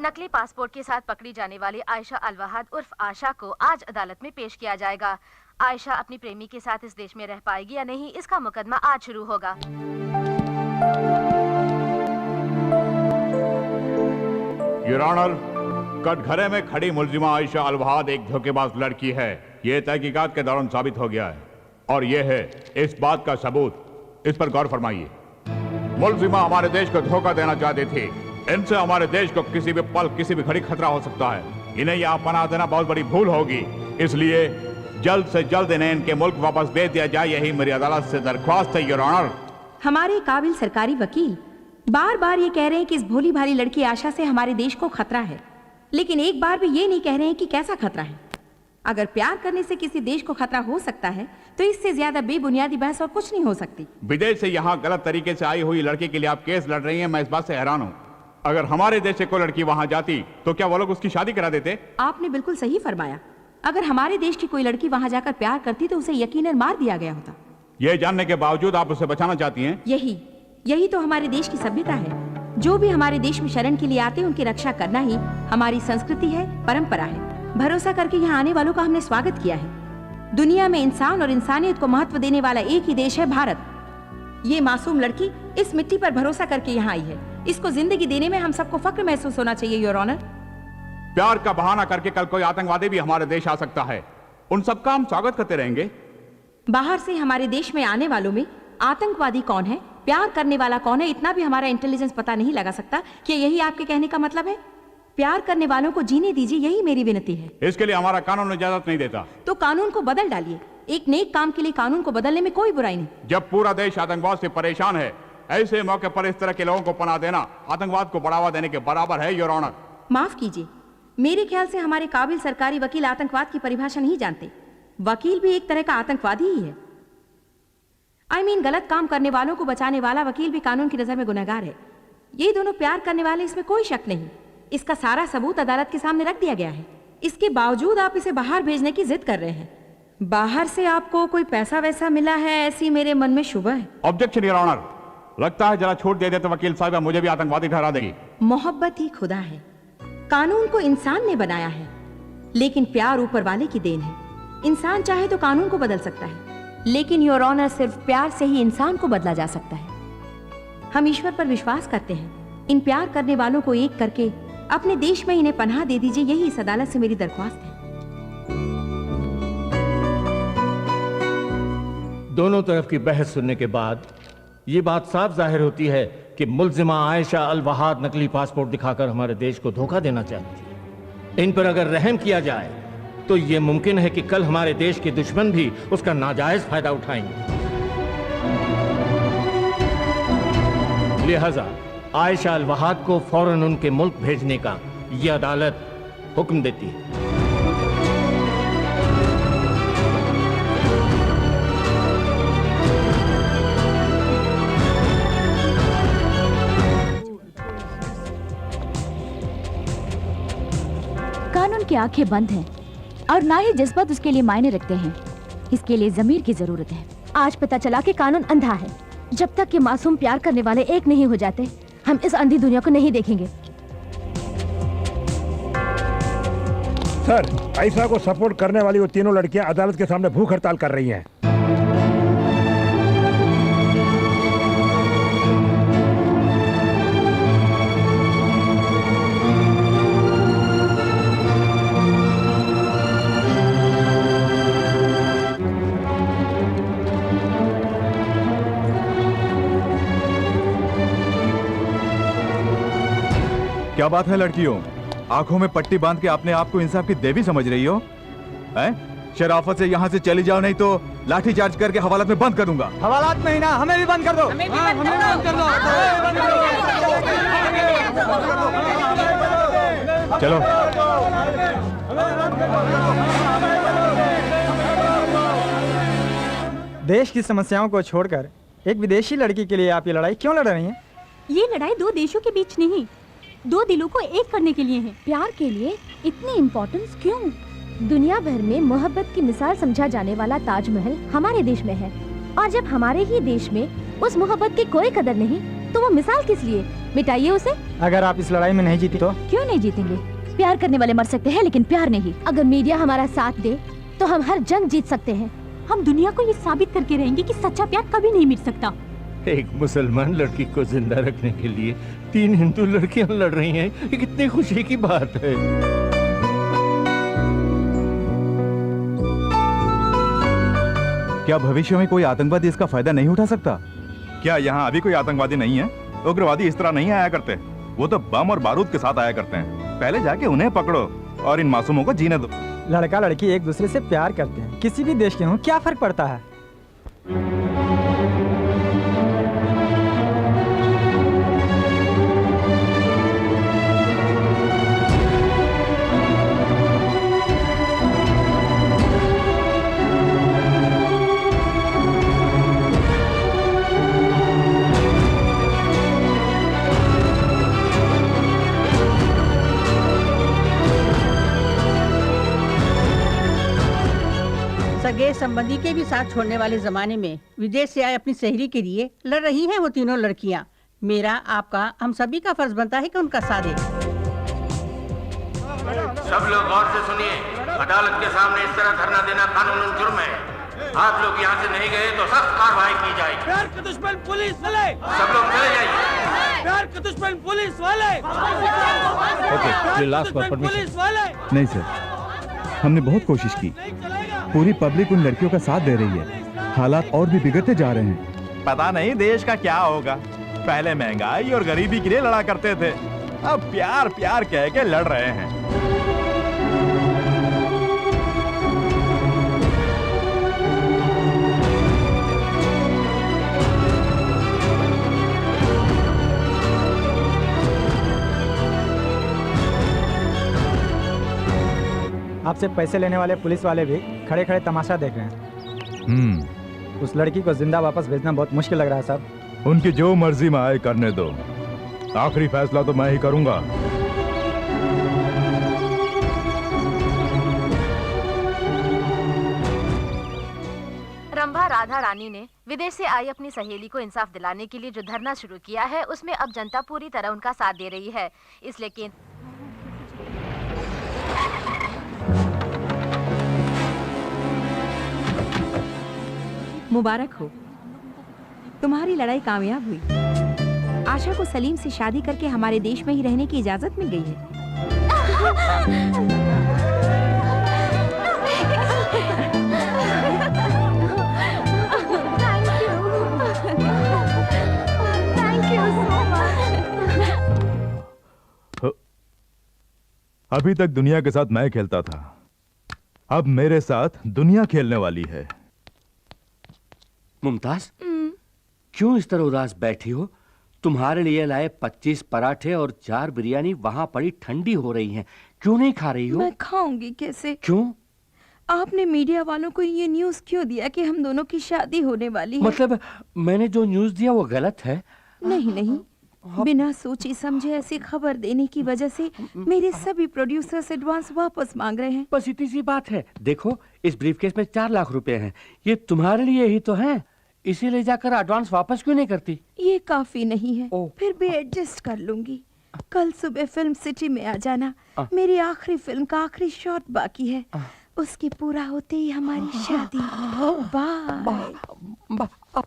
नकली पासपोर्ट के साथ पकड़ी जाने वाली आयशा अल-वहाद उर्फ आशा को आज अदालत में पेश किया जाएगा। आयशा अपनी प्रेमी के साथ इस देश में रह पाएगी या नहीं, इसका मुकदमा आज शुरू होगा। योर ऑनर, कटघरे में खड़ी मुलजिमा आयशा अल-वहाद एक धोखेबाज लड़की है। ये तहकीकात के दौरान साबित हो गया है और ये है इस बात का सबूत। इस पर गौर फरमाइए। मुलजिमा हमारे देश को धोखा देना चाहती थी। इनसे हमारे देश को किसी भी पल, किसी भी घड़ी खतरा हो सकता है। इन्हें यहाँ पनाह देना बहुत बड़ी भूल होगी, इसलिए जल्द से जल्द इन्हें इनके मुल्क वापस भेज दिया जाए, यही मेरी अदालत से दरख्वास्त है योर ऑनर। हमारे काबिल सरकारी वकील बार बार ये कह रहे हैं कि इस भोली भाली लड़की आशा से हमारे देश को खतरा है, लेकिन एक बार भी ये नहीं कह रहे हैं कि कैसा खतरा है। अगर प्यार करने से किसी देश को खतरा हो सकता है तो इससे ज्यादा बेबुनियादी बहस और कुछ नहीं हो सकती। विदेश से यहाँ गलत तरीके से आई हुई लड़की के लिए आप केस लड़ रही हैं, मैं इस बात से हैरान हूँ। अगर हमारे देश से कोई लड़की वहाँ जाती तो क्या वो लोग उसकी शादी करा देते? आपने बिल्कुल सही फरमाया। अगर हमारे देश की कोई लड़की वहाँ जाकर प्यार करती तो उसे यकीनन मार दिया गया होता। ये जानने के बावजूद आप उसे बचाना चाहती हैं? यही तो हमारे देश की सभ्यता है। जो भी हमारे देश में शरण के लिए आते हैं उनकी रक्षा करना ही हमारी संस्कृति है, परंपरा है। भरोसा करके यहाँ आने वालों का हमने स्वागत किया है। दुनिया में इंसान और इंसानियत को महत्व देने वाला एक ही देश है, भारत। ये मासूम लड़की इस मिट्टी पर भरोसा करके यहाँ आई है। इसको जिंदगी देने में हम सबको फक्र महसूस होना चाहिए योर ऑनर। प्यार का बहाना करके कल कोई आतंकवादी भी हमारे देश आ सकता है, उन सबका हम स्वागत करते रहेंगे। बाहर से हमारे देश में आने वालों में आतंकवादी कौन है, प्यार करने वाला कौन है, इतना भी हमारा इंटेलिजेंस पता नहीं लगा सकता। क्या यही आपके कहने का मतलब है? प्यार करने वालों को जीने दीजिए, यही मेरी विनती है। इसके लिए हमारा कानून इजाजत नहीं देता। तो कानून को बदल डालिए। एक नेक काम के लिए कानून को बदलने में कोई बुराई नहीं। जब पूरा देश आतंकवाद से परेशान है, ऐसे मौके पर इस तरह के लोगों को पनाह देना आतंकवाद को बढ़ावा देने के बराबर है योर ऑनर। माफ कीजिए, मेरे ख्याल से हमारे काबिल सरकारी वकील आतंकवाद की परिभाषा नहीं जानते। वकील भी एक तरह का आतंकवादी ही है। गलत काम करने वालों को बचाने वाला वकील भी कानून की नजर में गुनहगार है। ये दोनों प्यार करने वाले, इसमें कोई शक नहीं। इसका सारा सबूत अदालत के सामने रख दिया गया है। इसके बावजूद आप इसे बाहर भेजने की जिद कर रहे हैं। बाहर से आपको कोई पैसा वैसा मिला है, ऐसी मेरे मन में शुबह है। Objection your honour. लगता है जरा छूट दे दे तो वकील साहब मुझे भी आतंकवादी ठहरा देगी। मोहब्बत ही खुदा है। कानून को इंसान ने बनाया है, लेकिन प्यार ऊपर वाले की देन है। इंसान चाहे तो कानून को बदल सकता है, लेकिन योर ऑनर सिर्फ प्यार से ही इंसान को बदला जा सकता है। हम ईश्वर पर विश्वास करते हैं। इन प्यार करने वालों को एक करके अपने देश में इन्हें पनाह दे दीजिए, यही इस अदालत से मेरी दरख्वास्त है। दोनों तरफ की बहस सुनने के बाद ये बात साफ जाहिर होती है कि मुलजिमा आयशा अल-वहाद नकली पासपोर्ट दिखाकर हमारे देश को धोखा देना चाहती है। इन पर अगर रहम किया जाए तो ये मुमकिन है कि कल हमारे देश के दुश्मन भी उसका नाजायज फायदा उठाएंगे। लिहाजा आयशा अल-वहाद को फौरन उनके मुल्क भेजने का यह अदालत हुक्म देती है। कानून की आंखें बंद हैं और ना ही जज्बात उसके लिए मायने रखते हैं। इसके लिए जमीर की जरूरत है। आज पता चला कि कानून अंधा है। जब तक कि मासूम प्यार करने वाले एक नहीं हो जाते, हम इस अंधी दुनिया को नहीं देखेंगे। सर, आयशा को सपोर्ट करने वाली वो तीनों लड़कियां अदालत के सामने भूख हड़ताल कर रही हैं। क्या बात है लड़कियों, आंखों में पट्टी बांध के अपने आप को इंसाफ की देवी समझ रही हो? शराफत से यहाँ से चली जाओ, नहीं तो लाठी चार्ज करके हवालात में बंद कर दूंगा। हवालात में ही ना, हमें भी बंद कर दो। चलो। देश की समस्याओं को छोड़कर एक विदेशी लड़की के लिए आप ये लड़ाई क्यों लड़ रही हैं? ये लड़ाई दो देशों के बीच नहीं, दो दिलों को एक करने के लिए है। प्यार के लिए इतनी इम्पोर्टेंस क्यों? दुनिया भर में मोहब्बत की मिसाल समझा जाने वाला ताजमहल हमारे देश में है, और जब हमारे ही देश में उस मोहब्बत की कोई कदर नहीं तो वो मिसाल किस लिए? मिटाइए उसे। अगर आप इस लड़ाई में नहीं जीती तो? क्यों नहीं जीतेंगे? प्यार करने वाले मर सकते हैं लेकिन प्यार नहीं। अगर मीडिया हमारा साथ दे तो हम हर जंग जीत सकते हैं। हम दुनिया को ये साबित करके रहेंगे कि सच्चा प्यार कभी नहीं मिट सकता। एक मुसलमान लड़की को जिंदा रखने के लिए 3 हिंदू लड़कियां लड़ रही हैं। ये कितनी खुशी की बात है। क्या भविष्य में कोई आतंकवादी इसका फायदा नहीं उठा सकता? क्या यहाँ अभी कोई आतंकवादी नहीं है? उग्रवादी इस तरह नहीं आया करते, वो तो बम और बारूद के साथ आया करते हैं। पहले जाके उन्हें पकड़ो और इन मासूमों को जीने दो। लड़का लड़की एक दूसरे से प्यार करते हैं, किसी भी देश के हों, क्या फर्क पड़ता है? सगे संबंधी के भी साथ छोड़ने वाले जमाने में विदेश से आए अपनी सहेली के लिए लड़ रही हैं वो तीनों लड़कियां। मेरा, आपका, हम सभी का फर्ज बनता है कि उनका साथ दें। सब लोग गौर से सुनिए। अदालत के सामने इस तरह धरना देना कानूनन जुर्म है। आप लोग यहाँ से नहीं गए तो सख्त कार्रवाई की जाएगी। प्यार के दुश्मन पुलिस वाले, सब लोग चले जाइए। प्यार के दुश्मन पुलिस वाले, पुलिस वाले। नहीं सर, हमने बहुत कोशिश की। पूरी पब्लिक उन लड़कियों का साथ दे रही है। हालात और भी बिगड़ते जा रहे हैं। पता नहीं देश का क्या होगा। पहले महंगाई और गरीबी के लिए लड़ा करते थे, अब प्यार प्यार कह के लड़ रहे हैं। आपसे पैसे लेने वाले पुलिस वाले भी खड़े खड़े तमाशा देख रहे हैं। उस लड़की को जिंदा वापस भेजना बहुत मुश्किल लग रहा है साहब। उनकी जो मर्जी में आए करने दो, आखिरी फैसला तो मैं ही करूंगा। रंभा राधा रानी ने विदेश से आई अपनी सहेली को इंसाफ दिलाने के लिए जो धरना शुरू किया है, उसमें अब जनता पूरी तरह उनका साथ दे रही है। इसलिए केंद्र मुबारक हो, तुम्हारी लड़ाई कामयाब हुई। आशा को सलीम से शादी करके हमारे देश में ही रहने की इजाजत मिल गई है। अभी तक दुनिया के साथ मैं खेलता था, अब मेरे साथ दुनिया खेलने वाली है। मुमताज, क्यों इस तरह उदास बैठी हो? तुम्हारे लिए लाए 25 पराठे और 4 बिरयानी वहां पड़ी ठंडी हो रही हैं। क्यों नहीं खा रही हो? मैं खाऊंगी कैसे? क्यों? आपने मीडिया वालों को ये न्यूज़ क्यों दिया कि हम दोनों की शादी होने वाली है? मतलब मैंने जो न्यूज़ दिया वो गलत है? नहीं नहीं, बिना सोची समझे ऐसी खबर देने की वजह से मेरे सभी प्रोड्यूसर्स एडवांस वापस मांग रहे हैं। बस इतनी सी बात है। देखो, इस ब्रीफकेस में 4 लाख रुपए हैं। ये तुम्हारे लिए ही तो हैं। इसे ले जाकर एडवांस वापस क्यों नहीं करती? ये काफी नहीं है, फिर भी एडजस्ट कर लूंगी। कल सुबह फिल्म सिटी में आ जाना। मेरी आखिरी फिल्म का आखिरी शॉट बाकी है, उसकी पूरा होते ही हमारी शादी। बाय।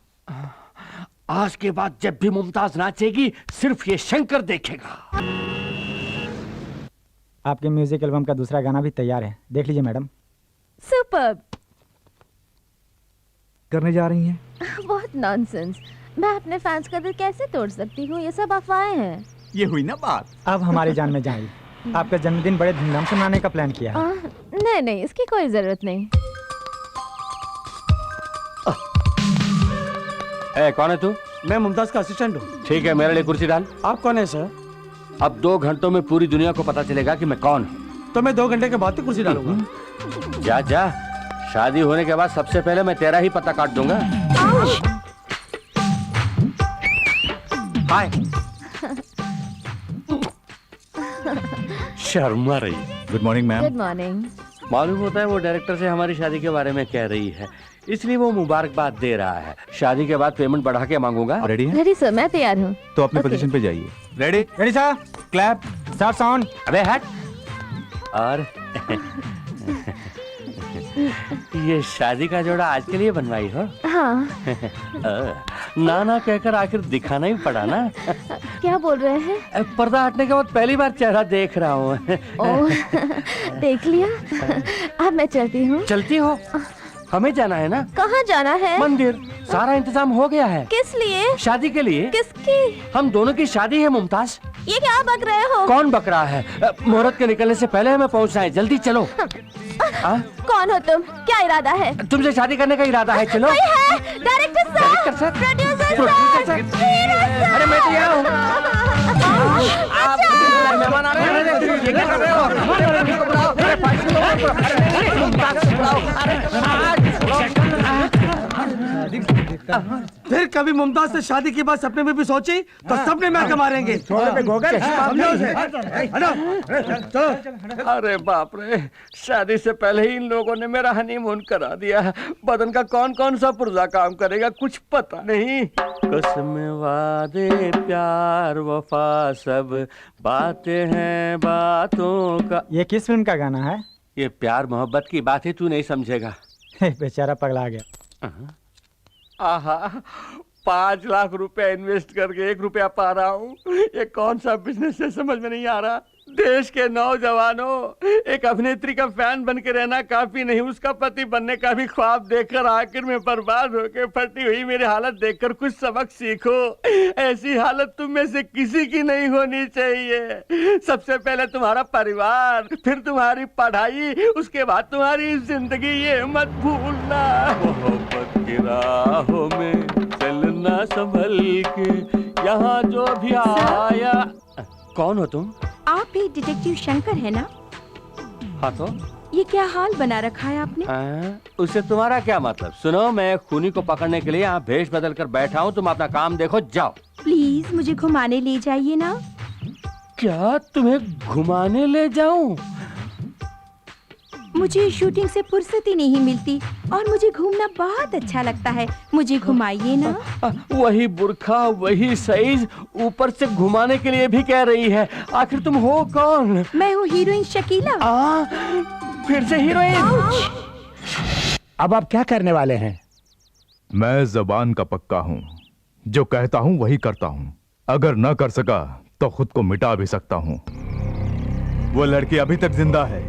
आज के बाद जब भी मुमताज नाचेगी सिर्फ ये शंकर देखेगा। आपके म्यूजिक एल्बम का दूसरा गाना भी तैयार है, देख लीजिए मैडम। सुपर्ब। करने जा रही हैं? बहुत नॉनसेंस। मैं अपने फैंस का दिल कैसे तोड़ सकती हूँ? ये सब अफवाहें हैं। ये हुई ना बात। अब हमारी जान में जाएगी। आपका जन्मदिन बड़े धूमधाम से मनाने का प्लान किया है। नहीं नहीं, इसकी कोई जरूरत नहीं। कौन है तू? मैं मुमताज का असिस्टेंट हूँ। ठीक है, मेरे लिए कुर्सी डाल। आप कौन है सर? अब 2 घंटों में पूरी दुनिया को पता चलेगा कि मैं कौन हूँ। तो मैं 2 घंटे के बाद ही कुर्सी डालूंगा। जा जा, शादी होने के बाद सबसे पहले मैं तेरा ही पता काट दूंगा। हाय। शर्मा रही। Good morning ma'am. Good morning. मालूम होता है वो डायरेक्टर से हमारी शादी के बारे में कह रही है। इसलिए वो मुबारकबाद दे रहा है। शादी के बाद पेमेंट बढ़ा के मांगूंगा। रेडी है? रेडी सर, मैं तैयार हूँ। तो अपनी Okay. पोजीशन पे जाइए। Ready ready sir, clap, start sound. अबे हट। और ये शादी का जोड़ा आज के लिए बनवाई हो? हाँ। ना कहकर आखिर दिखाना ही पड़ा ना। क्या बोल रहे हैं? पर्दा हटने के बाद पहली बार चेहरा देख रहा हूँ। ओह, देख लिया। अब मैं चलती हूँ। चलती हो? हमें जाना है ना। कहाँ जाना है? मंदिर। सारा इंतजाम हो गया है। किस लिए? शादी के लिए। किसकी? हम दोनों की शादी है मुमताज। ये क्या बक रहे हो? कौन बक रहा है? मुहूर्त के निकलने से पहले हमें पहुंचना है। जल्दी चलो। कौन हो तुम? क्या इरादा है? तुमसे शादी करने का इरादा है। चलो। कोई है? Director sir, producer sir, hero sir. अरे मैं तो यहाँ हूँ। आप मेहमान आ रहे हैं। ये क्या कर रहे हो? फिर कभी मुमताज से शादी की बात सपने में भी सोची तो सपने में आके मारेंगे। अरे बाप रे, शादी से पहले ही इन लोगों ने मेरा हनीमून करा दिया। बदन का कौन कौन सा पुर्जा काम करेगा कुछ पता नहीं। कसम वादे प्यार वफा सब बातें हैं बातों का। ये किस फिल्म का गाना है? ये प्यार मोहब्बत की बात है, तू नहीं समझेगा। बेचारा पगला गया। आहा, 5 लाख रुपए इन्वेस्ट करके 1 रुपया पा रहा हूँ। ये कौन सा बिजनेस है समझ में नहीं आ रहा। देश के नौजवानों, एक अभिनेत्री का फैन बन के रहना काफी नहीं, उसका पति बनने का भी ख्वाब देखकर आखिर में बर्बाद होके फटी हुई मेरी हालत देखकर कुछ सबक सीखो। ऐसी हालत तुम में से किसी की नहीं होनी चाहिए। सबसे पहले तुम्हारा परिवार, फिर तुम्हारी पढ़ाई, उसके बाद तुम्हारी जिंदगी, ये मत भूलना। मोहब्बत की राहों में चलना संभल के, यहाँ जो भी आया। कौन हो तुम? आप भी डिटेक्टिव शंकर है ना? हाँ तो ये क्या हाल बना रखा है आपने? उससे तुम्हारा क्या मतलब? सुनो, मैं खूनी को पकड़ने के लिए यहाँ भेष बदल कर बैठा हूँ। तुम अपना काम देखो, जाओ। प्लीज मुझे घुमाने ले जाइए ना। क्या तुम्हें घुमाने ले जाऊं? मुझे शूटिंग से फुर्सत ही नहीं मिलती और मुझे घूमना बहुत अच्छा लगता है। मुझे घुमाइए ना। वही बुर्खा, वही साइज, ऊपर से घुमाने के लिए भी कह रही है। आखिर तुम हो कौन? मैं हूँ हीरोइन शकीला। फिर से हीरोइन? अब आप क्या करने वाले हैं? मैं जबान का पक्का हूं, जो कहता हूं वही करता हूं। अगर न कर सका तो खुद को मिटा भी सकता हूं। वो लड़की अभी तक जिंदा है,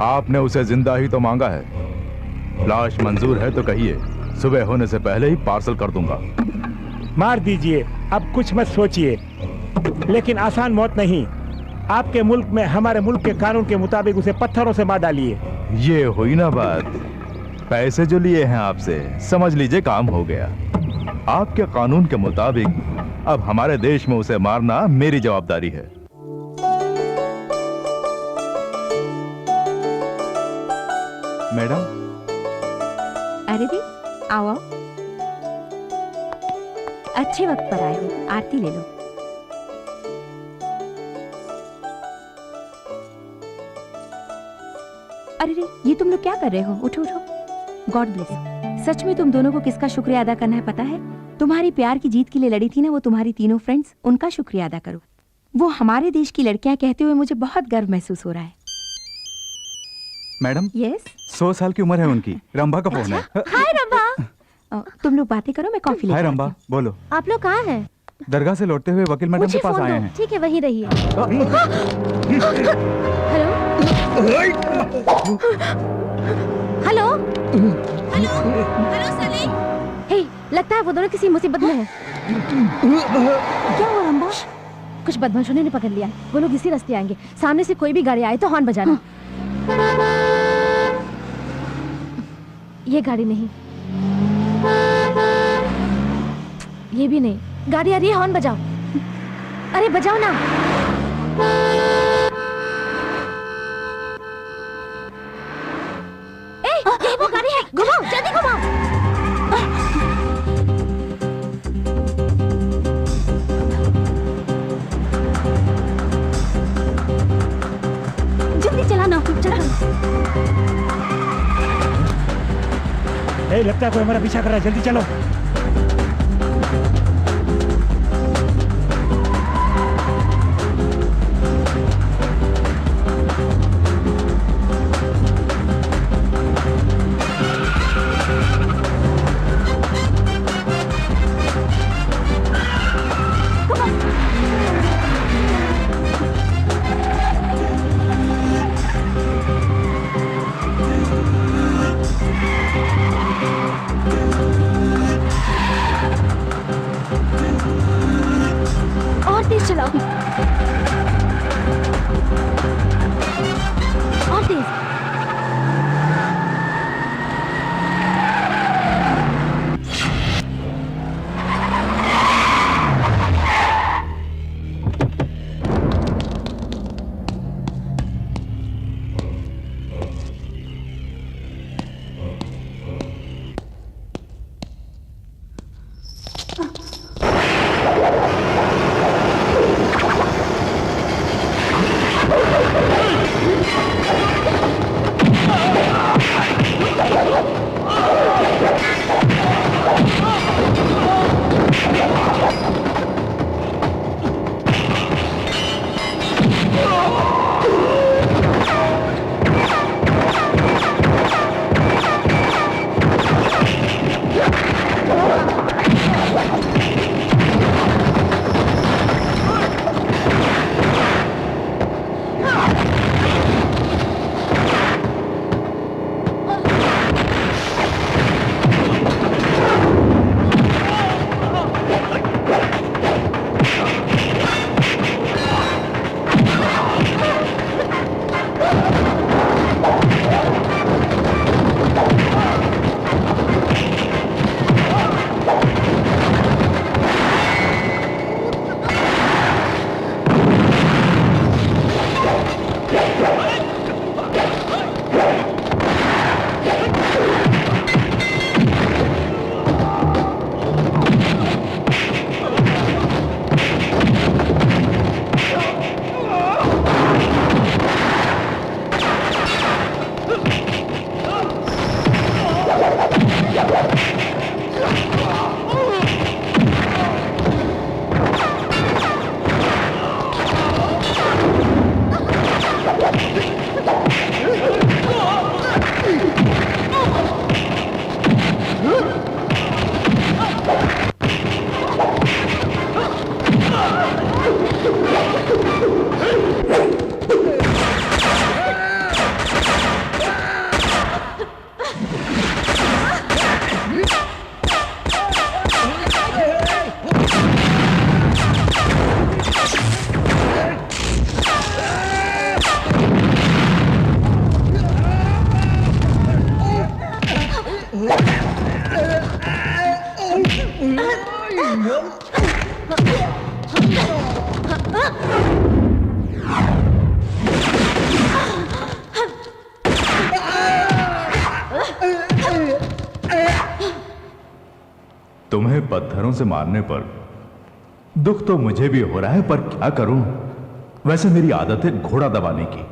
आपने उसे जिंदा ही तो मांगा है। लाश मंजूर है तो कहिए, सुबह होने से पहले ही पार्सल कर दूंगा। मार दीजिए, अब कुछ मत सोचिए, लेकिन आसान मौत नहीं। आपके मुल्क में हमारे मुल्क के कानून के मुताबिक उसे पत्थरों से मार डालिए। ये हुई ना बात। पैसे जो लिए हैं आपसे, समझ लीजिए काम हो गया। आपके कानून के मुताबिक अब हमारे देश में उसे मारना मेरी जवाबदारी है। मैडम। अरे दी, आओ आओ। अच्छे वक्त पर आए हो, आरती ले लो। अरे रे, ये तुम लोग क्या कर रहे हो? उठो उठो। God bless. सच में तुम दोनों को किसका शुक्रिया अदा करना है पता है? तुम्हारी प्यार की जीत के लिए लड़ी थी ना वो तुम्हारी तीनों फ्रेंड्स, उनका शुक्रिया अदा करो। वो हमारे देश की लड़कियां कहते हुए मुझे बहुत गर्व महसूस हो रहा है। मैडम। यस। 100 साल की उम्र है उनकी। रंभा का फोन है। हाय रंभा। तुम लोग बातें करो, मैं कॉफी लेकर हाय आती रंभा, हूँ। बोलो। आप लोग कहाँ हैं? दरगाह से लौटते हुए वकील मैडम के पास आए हैं। ठीक है, वहीं रहिए। Hello hello hello Salim. Hey, लगता है वो दोनों किसी मुसीबत में हैं। क्या हुआ रंभा? कुछ बदमाशों ने पकड़ लिया है। वो लोग इसी रास्ते आएंगे। सामने से कोई भी गाड़ी आए तो हॉर्न बजाना। ये गाड़ी नहीं, ये भी नहीं। गाड़ी आ रही है, हॉर्न बजाओ। अरे बजाओ ना। ये वो गाड़ी है, घुमाओ, जल्दी घुमाओ। जल्दी चलाना, चलो। लगता है कोई हमारा पीछा कर रहा है, जल्दी चलो। और तेज चलाओ, और तेज। तुम्हें पत्थरों से मारने पर दुख तो मुझे भी हो रहा है, पर क्या करूं? वैसे मेरी आदत है घोड़ा दबाने की।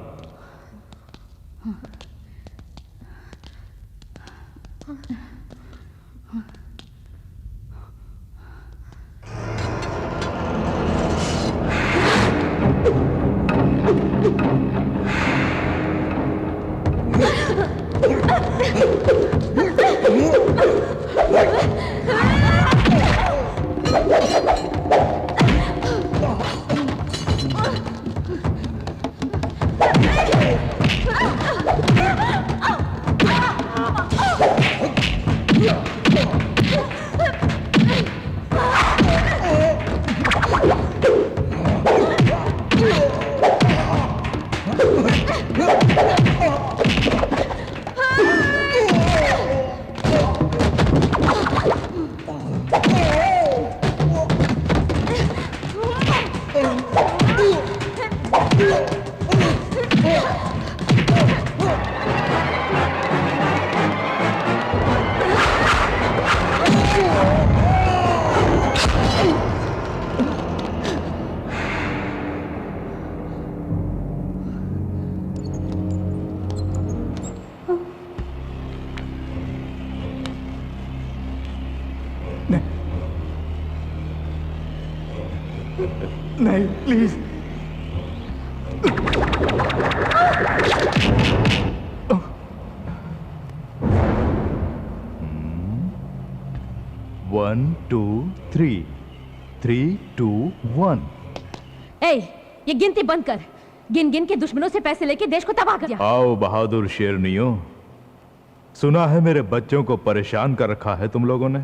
नहीं प्लीज। One two three, 3 2 1। ए, ये गिनती बंद कर। गिन गिन के दुश्मनों से पैसे लेके देश को तबाह कर दिया। आओ बहादुर शेरनियों, सुना है मेरे बच्चों को परेशान कर रखा है तुम लोगों ने।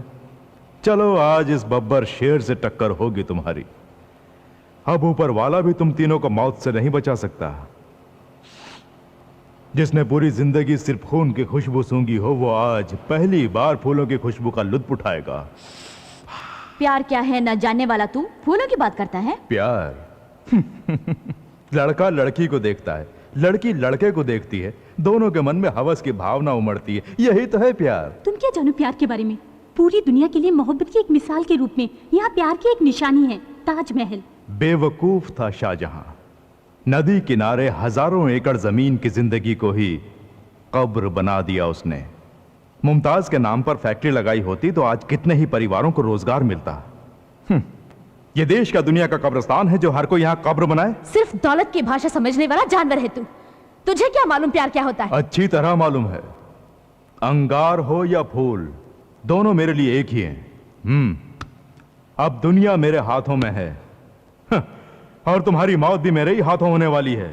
चलो आज इस बब्बर शेर से टक्कर होगी तुम्हारी। अब ऊपर वाला भी तुम तीनों को मौत से नहीं बचा सकता। जिसने पूरी जिंदगी सिर्फ खून की खुशबू सूंघी हो, वो आज पहली बार फूलों की खुशबू का लुत्फ उठाएगा। प्यार क्या है न जानने वाला तू फूलों की बात करता है। प्यार लड़का लड़की को देखता है, लड़की लड़के को देखती है, दोनों के मन में हवस की भावना उमड़ती है। यही तो है प्यार। तुम क्या जानो प्यार के बारे में? पूरी दुनिया के लिए मोहब्बत की एक मिसाल के रूप में यहाँ प्यार की एक निशानी है, ताजमहल। बेवकूफ था शाहजहां। नदी किनारे हजारों एकड़ जमीन की जिंदगी को ही कब्र बना दिया उसने। मुमताज के नाम पर फैक्ट्री लगाई होती तो आज कितने ही परिवारों को रोजगार मिलता। ये देश का दुनिया का कब्रिस्तान है जो हर कोई यहाँ कब्र बनाए। सिर्फ दौलत की भाषा समझने वाला जानवर है तू। तुझे क्या मालूम प्यार क्या होता है? अच्छी तरह मालूम है। अंगार हो या फूल, दोनों मेरे लिए एक ही हैं। अब दुनिया मेरे हाथों में है और तुम्हारी मौत भी मेरे ही हाथों होने वाली है।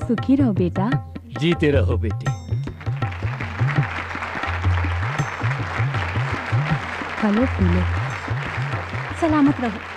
सुखी रहो बेटा। जीते रहो बेटी। फलो फूलो। सलामत रहो।